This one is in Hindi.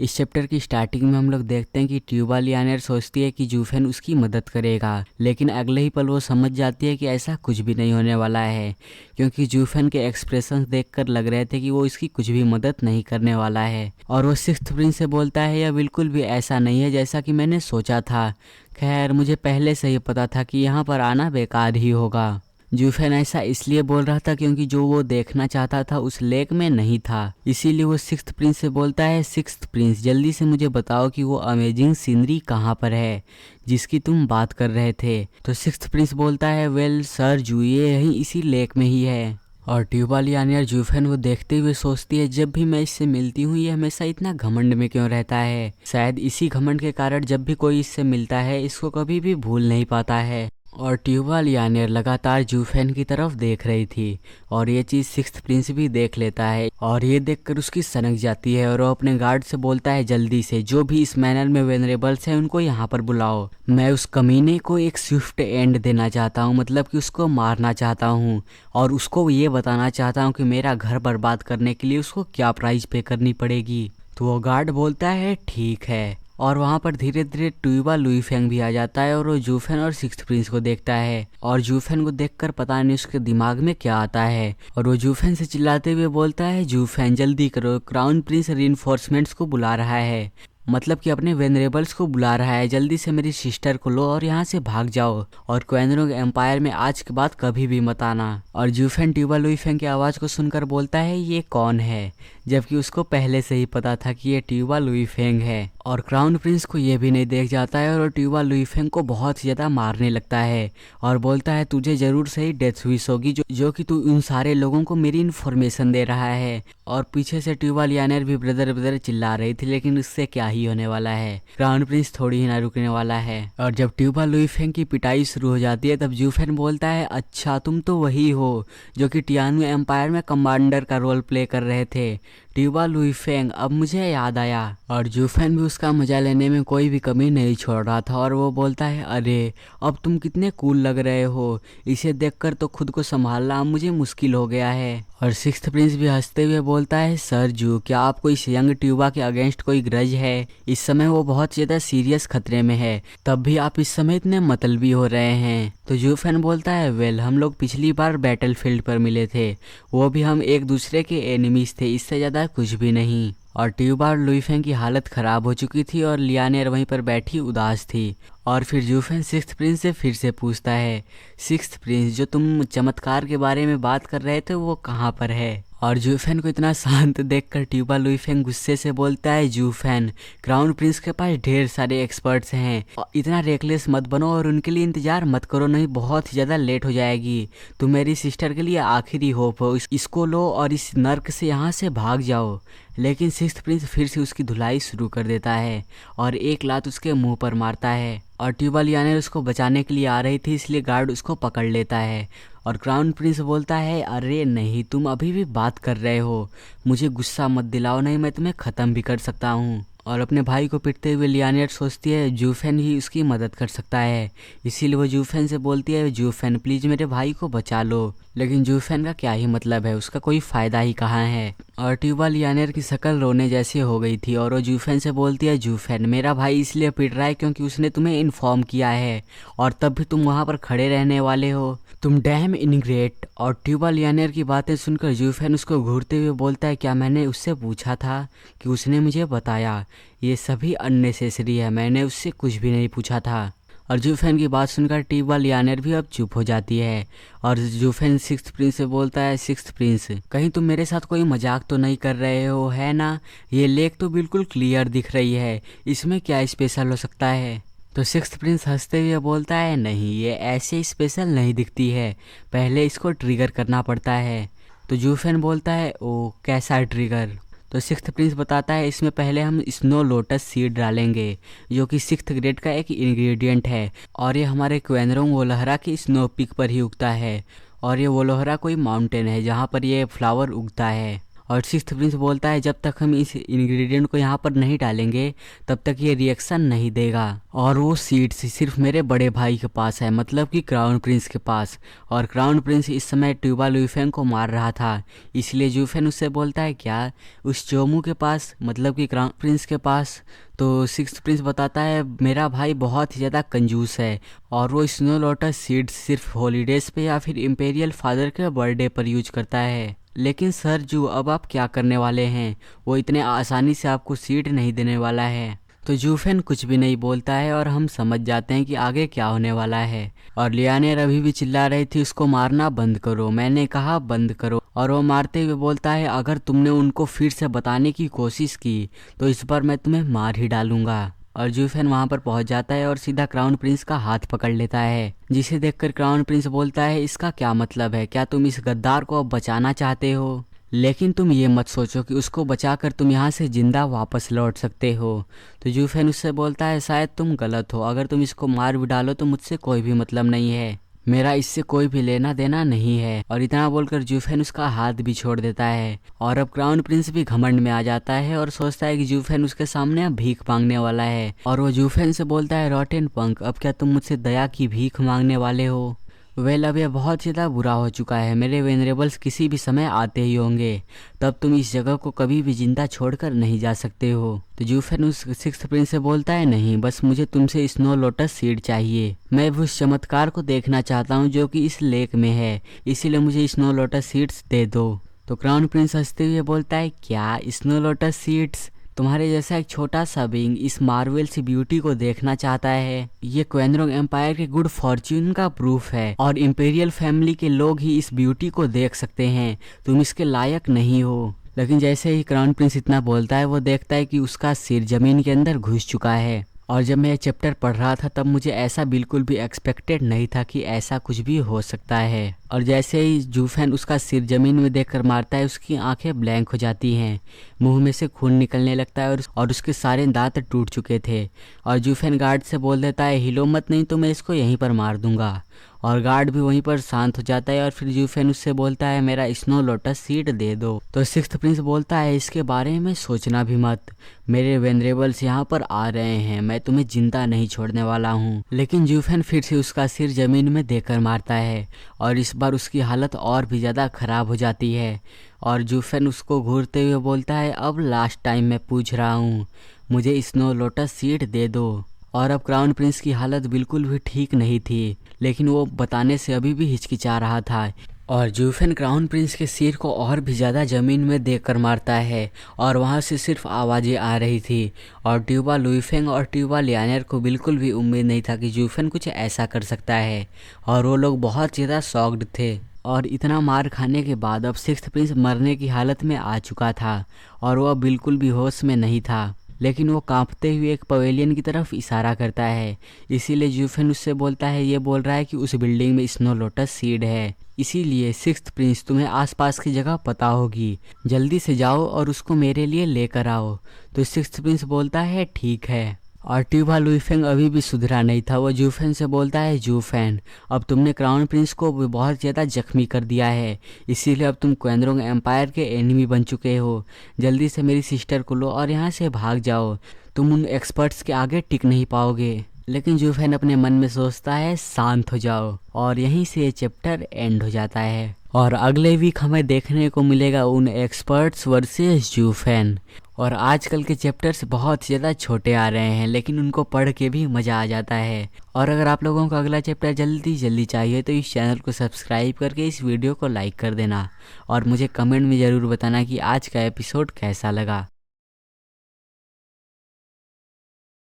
इस चैप्टर की स्टार्टिंग में हम लोग देखते हैं कि ट्यूबा लियानेर सोचती है कि जूफेन उसकी मदद करेगा, लेकिन अगले ही पल वो समझ जाती है कि ऐसा कुछ भी नहीं होने वाला है, क्योंकि जूफेन के एक्सप्रेशंस देखकर लग रहे थे कि वो इसकी कुछ भी मदद नहीं करने वाला है। और वो सिक्स्थ प्रिंस से बोलता है यह बिल्कुल भी ऐसा नहीं है जैसा कि मैंने सोचा था। खैर मुझे पहले से ही पता था कि यहाँ पर आना बेकार ही होगा। जूफेन ऐसा इसलिए बोल रहा था क्योंकि जो वो देखना चाहता था उस लेक में नहीं था, इसीलिए वो सिक्स्थ प्रिंस से बोलता है सिक्स्थ प्रिंस जल्दी से मुझे बताओ कि वो अमेजिंग सीनरी कहाँ पर है जिसकी तुम बात कर रहे थे। तो सिक्स्थ प्रिंस बोलता है वेल सर जू ये यहीं इसी लेक में ही है। और ट्यूबा लियानेर जूफेन को देखते हुए सोचती है जब भी मैं इससे मिलती हूँ ये हमेशा इतना घमंड में क्यों रहता है। शायद इसी घमंड के कारण जब भी कोई इससे मिलता है इसको कभी भी भूल नहीं पाता है। और ट्यूबा लियानेर लगातार जूफेन की तरफ देख रही थी और ये चीज़ सिक्स्थ प्रिंस भी देख लेता है और ये देखकर उसकी सनक जाती है और वो अपने गार्ड से बोलता है जल्दी से जो भी इस मैनर में वेनरेबल्स हैं उनको यहाँ पर बुलाओ। मैं उस कमीने को एक स्विफ्ट एंड देना चाहता हूँ, मतलब कि उसको मारना चाहता हूँ और उसको ये बताना चाहता हूँ कि मेरा घर बर्बाद करने के लिए उसको क्या प्राइस पे करनी पड़ेगी। तो वो गार्ड बोलता है ठीक है। और वहाँ पर धीरे धीरे ट्यूबा लुईफेंग भी आ जाता है और वो जूफेन और सिक्स्थ प्रिंस को देखता है और जूफेन को देखकर पता नहीं उसके दिमाग में क्या आता है और वो जूफेन से चिल्लाते हुए बोलता है जूफेन जल्दी करो, क्राउन प्रिंस रीइंफोर्समेंट्स को बुला रहा है, मतलब कि अपने वेनरेबल्स को बुला रहा है, जल्दी से मेरी सिस्टर को लो और यहाँ से भाग जाओ और क्वेनरोग एम्पायर में आज के बाद कभी भी मत आना। और जूफेन ट्यूबा लुईफेंग की आवाज़ को सुनकर बोलता है ये कौन है, जबकि उसको पहले से ही पता था कि ये ट्यूबा लुईफेंग है। और क्राउन प्रिंस को ये भी नहीं देख जाता है और ट्यूबा लुईफेंग को बहुत ज़्यादा मारने लगता है और बोलता है तुझे ज़रूर से ही डेथ विश होगी जो कि तू उन सारे लोगों को मेरी इन्फॉर्मेशन दे रहा है। और पीछे से ट्यूबा लियानेर भी ब्रदर ब्रदर चिल्ला रही थी, लेकिन इससे क्या ही होने वाला है, क्राउन प्रिंस थोड़ी ही ना रुकने वाला है। और जब ट्यूबा लुईफेंग की पिटाई शुरू हो जाती है तब जूफेन बोलता है अच्छा तुम तो वही हो जो कि टियानु एम्पायर में कमांडर का रोल प्ले कर रहे थे। ट्यूबा लुईफेंग अब मुझे याद आया। और जूफेन भी उसका मजा लेने में कोई भी कमी नहीं छोड़ रहा था और वो बोलता है अरे अब तुम कितने कूल लग रहे हो, इसे देखकर तो खुद को संभालना मुझे मुश्किल हो गया है। और सिक्स्थ प्रिंस भी हंसते हुए बोलता है सर जू क्या आपको इस यंग ट्यूबा के अगेंस्ट कोई ग्रज है, इस समय वो बहुत ज़्यादा सीरियस खतरे में है तब भी आप इस समय इतने मतलबी हो रहे हैं। तो जूफेन बोलता है वेल हम लोग पिछली बार बैटलफील्ड पर मिले थे, वो भी हम एक दूसरे के एनिमीज थे, इससे ज़्यादा कुछ भी नहीं। और ट्यूबा और लुईफेंग की हालत ख़राब हो चुकी थी और लियानेर वहीं पर बैठी उदास थी। और फिर जूफेन सिक्स्थ प्रिंस से फिर से पूछता है सिक्स्थ प्रिंस जो तुम चमत्कार के बारे में बात कर रहे थे वो कहाँ पर है। और जूफेन को इतना शांत देखकर ट्यूबा लुईफेंग गुस्से से बोलता है जूफेन क्राउन प्रिंस के पास ढेर सारे एक्सपर्ट्स हैं, इतना रेकलेस मत बनो और उनके लिए इंतजार मत करो, नहीं बहुत ही ज़्यादा लेट हो जाएगी। तुम मेरी सिस्टर के लिए आखिरी होप हो, इसको लो और इस नर्क से यहाँ से भाग जाओ। लेकिन सिक्स्थ प्रिंस फिर से उसकी धुलाई शुरू कर देता है और एक लात उसके मुंह पर मारता है। और ट्यूबा लियानेर उसको बचाने के लिए आ रही थी इसलिए गार्ड उसको पकड़ लेता है। और क्राउन प्रिंस बोलता है अरे नहीं तुम अभी भी बात कर रहे हो, मुझे गुस्सा मत दिलाओ नहीं मैं तुम्हें ख़त्म भी कर सकता हूँ। और अपने भाई को पिटते हुए लियानेर सोचती है जूफेन ही उसकी मदद कर सकता है, इसीलिए वो जूफेन से बोलती है जूफेन प्लीज़ मेरे भाई को बचा लो। लेकिन जूफेन का क्या ही मतलब है, उसका कोई फ़ायदा ही कहाँ है। और ट्यूबा लियानेर की शक्ल रोने जैसी हो गई थी और वो जूफेन से बोलती है जूफेन मेरा भाई इसलिए पिट रहा है क्योंकि उसने तुम्हें इन्फॉर्म किया है और तब भी तुम वहाँ पर खड़े रहने वाले हो, तुम डैम इनग्रेट। और ट्यूबा लियानेर की बातें सुनकर जूफेन उसको घूरते हुए बोलता है क्या मैंने उससे पूछा था कि उसने मुझे बताया, ये सभी अननेसेसरी है, मैंने उससे कुछ भी नहीं पूछा था। और जूफेन की बात सुनकर ट्यूबा लियानेर भी अब चुप हो जाती है। और जूफेन सिक्स्थ प्रिंस से बोलता है सिक्स्थ प्रिंस कहीं तुम मेरे साथ कोई मजाक तो नहीं कर रहे हो है ना, ये लेक तो बिल्कुल क्लियर दिख रही है, इसमें क्या स्पेशल हो सकता है। तो सिक्स्थ प्रिंस हंसते हुए बोलता है नहीं ये ऐसे स्पेशल नहीं दिखती है, पहले इसको ट्रिगर करना पड़ता है। तो जूफेन बोलता है ओ कैसा ट्रिगर। तो सिक्स्थ प्रिंस बताता है इसमें पहले हम स्नो लोटस सीड डालेंगे जो कि सिक्स्थ ग्रेड का एक इंग्रेडिएंट है और ये हमारे क्वेनरोंग वोलहरा की स्नो पीक पर ही उगता है और ये वोलोहरा कोई माउंटेन है जहाँ पर ये फ्लावर उगता है। और सिक्स्थ प्रिंस बोलता है जब तक हम इस इंग्रेडिएंट को यहाँ पर नहीं डालेंगे तब तक ये रिएक्शन नहीं देगा। और वो सीड्स सिर्फ मेरे बड़े भाई के पास है, मतलब कि क्राउन प्रिंस के पास। और क्राउन प्रिंस इस समय ट्यूबा लुईफेंग को मार रहा था, इसलिए जूफेन उससे बोलता है क्या उस चोमू के पास, मतलब कि क्राउन प्रिंस के पास। तो सिक्स्थ प्रिंस बताता है मेरा भाई बहुत ही ज़्यादा कंजूस है और वो स्नो लोटस सीड्स सिर्फ हॉलीडेज पे या फिर इम्पेरियल फादर के बर्थडे पर यूज करता है। लेकिन सर जू अब आप क्या करने वाले हैं, वो इतने आसानी से आपको सीड नहीं देने वाला है। तो जूफेन कुछ भी नहीं बोलता है और हम समझ जाते हैं कि आगे क्या होने वाला है। और लियानेर अभी भी चिल्ला रही थी उसको मारना बंद करो, मैंने कहा बंद करो। और वो मारते हुए बोलता है अगर तुमने उनको फिर से बताने की कोशिश की तो इस बार मैं तुम्हें मार ही डालूंगा। और जूफेन वहां पर पहुंच जाता है और सीधा क्राउन प्रिंस का हाथ पकड़ लेता है, जिसे देखकर क्राउन प्रिंस बोलता है इसका क्या मतलब है, क्या तुम इस गद्दार को अब बचाना चाहते हो? लेकिन तुम ये मत सोचो कि उसको बचाकर तुम यहाँ से जिंदा वापस लौट सकते हो। तो जूफेन उससे बोलता है शायद तुम गलत हो, अगर तुम इसको मार भी डालो तो मुझसे कोई भी मतलब नहीं है, मेरा इससे कोई भी लेना देना नहीं है। और इतना बोलकर जूफेन उसका हाथ भी छोड़ देता है। और अब क्राउन प्रिंस भी घमंड में आ जाता है और सोचता है कि जूफेन उसके सामने अब भीख मांगने वाला है। और वो जूफेन से बोलता है रॉटेन पंक, अब क्या तुम मुझसे दया की भीख मांगने वाले हो? वेल अब यह बहुत ज़्यादा बुरा हो चुका है, मेरे वेनरेबल्स किसी भी समय आते ही होंगे, तब तुम इस जगह को कभी भी जिंदा छोड़कर नहीं जा सकते हो। तो जूफेन उस सिक्स्थ प्रिंस से बोलता है नहीं, बस मुझे तुमसे स्नो लोटस सीड चाहिए, मैं भी उस चमत्कार को देखना चाहता हूँ जो कि इस लेक में है, इसीलिए मुझे स्नो लोटस सीड्स दे दो। तो क्राउन प्रिंस हंसते हुए बोलता है क्या स्नो लोटस सीड्स? तुम्हारे जैसा एक छोटा सा बीइंग इस मार्वेल्स ब्यूटी को देखना चाहता है? ये क्वेनरोंग एम्पायर के गुड फॉर्च्यून का प्रूफ है और इंपेरियल फैमिली के लोग ही इस ब्यूटी को देख सकते हैं, तुम इसके लायक नहीं हो। लेकिन जैसे ही क्राउन प्रिंस इतना बोलता है वो देखता है कि उसका सिर जमीन के अंदर घुस चुका है। और जब मैं ये चैप्टर पढ़ रहा था तब मुझे ऐसा बिल्कुल भी एक्सपेक्टेड नहीं था कि ऐसा कुछ भी हो सकता है। और जैसे ही जूफेन उसका सिर जमीन में देखकर मारता है उसकी आंखें ब्लैंक हो जाती हैं, मुंह में से खून निकलने लगता है और उसके सारे दांत टूट चुके थे। और जूफेन गार्ड से बोल देता है हिलो मत, नहीं तो मैं इसको यहीं पर मार दूंगा। और गार्ड भी वहीं पर शांत हो जाता है और फिर जूफेन उससे बोलता है मेरा स्नो लोटस सीड दे दो। तो सिक्स्थ प्रिंस बोलता है इसके बारे में सोचना भी मत, मेरे वेनरेबल्स यहाँ पर आ रहे हैं, मैं तुम्हें जिंदा नहीं छोड़ने वाला हूँ। लेकिन जूफेन फिर से उसका सिर जमीन में देकर मारता है और इस बार उसकी हालत और भी ज़्यादा खराब हो जाती है। और जूफेन उसको घूरते हुए बोलता है अब लास्ट टाइम मैं पूछ रहा हूँ, मुझे स्नो लोटस सीड दे दो। और अब क्राउन प्रिंस की हालत बिल्कुल भी ठीक नहीं थी, लेकिन वो बताने से अभी भी हिचकिचा रहा था। और जूफेन क्राउन प्रिंस के सिर को और भी ज़्यादा ज़मीन में देकर मारता है और वहाँ से सिर्फ आवाज़ें आ रही थी। और ट्यूबा लुईफेंग और ट्यूबा लियानेर को बिल्कुल भी उम्मीद नहीं था कि जूफेन कुछ ऐसा कर सकता है और वो लोग बहुत ज़्यादा शॉक्ड थे। और इतना मार खाने के बाद अब सिक्स्थ प्रिंस मरने की हालत में आ चुका था और वह बिल्कुल भी होश में नहीं था। लेकिन वो कांपते हुए एक पवेलियन की तरफ इशारा करता है, इसीलिए जूफेन उससे बोलता है ये बोल रहा है कि उस बिल्डिंग में स्नो लोटस सीड है, इसीलिए सिक्स्थ प्रिंस तुम्हें आसपास की जगह पता होगी, जल्दी से जाओ और उसको मेरे लिए लेकर आओ। तो सिक्स्थ प्रिंस बोलता है ठीक है। और ट्यूबा लुईफेंग अभी भी सुधरा नहीं था, वो जूफेन से बोलता है जूफेन अब तुमने क्राउन प्रिंस को भी बहुत ज़्यादा जख्मी कर दिया है, इसीलिए अब तुम क्वेनरोंग एम्पायर के एनिमी बन चुके हो, जल्दी से मेरी सिस्टर को लो और यहाँ से भाग जाओ, तुम उन एक्सपर्ट्स के आगे टिक नहीं पाओगे। लेकिन जूफेन अपने मन में सोचता है शांत हो जाओ। और यहीं से ये चैप्टर एंड हो जाता है और अगले वीक हमें देखने को मिलेगा उन एक्सपर्ट्स वर्सेस जूफेन। और आजकल के चैप्टर्स बहुत ज़्यादा छोटे आ रहे हैं लेकिन उनको पढ़ के भी मज़ा आ जाता है। और अगर आप लोगों को अगला चैप्टर जल्दी चाहिए तो इस चैनल को सब्सक्राइब करके इस वीडियो को लाइक कर देना और मुझे कमेंट में ज़रूर बताना कि आज का एपिसोड कैसा लगा।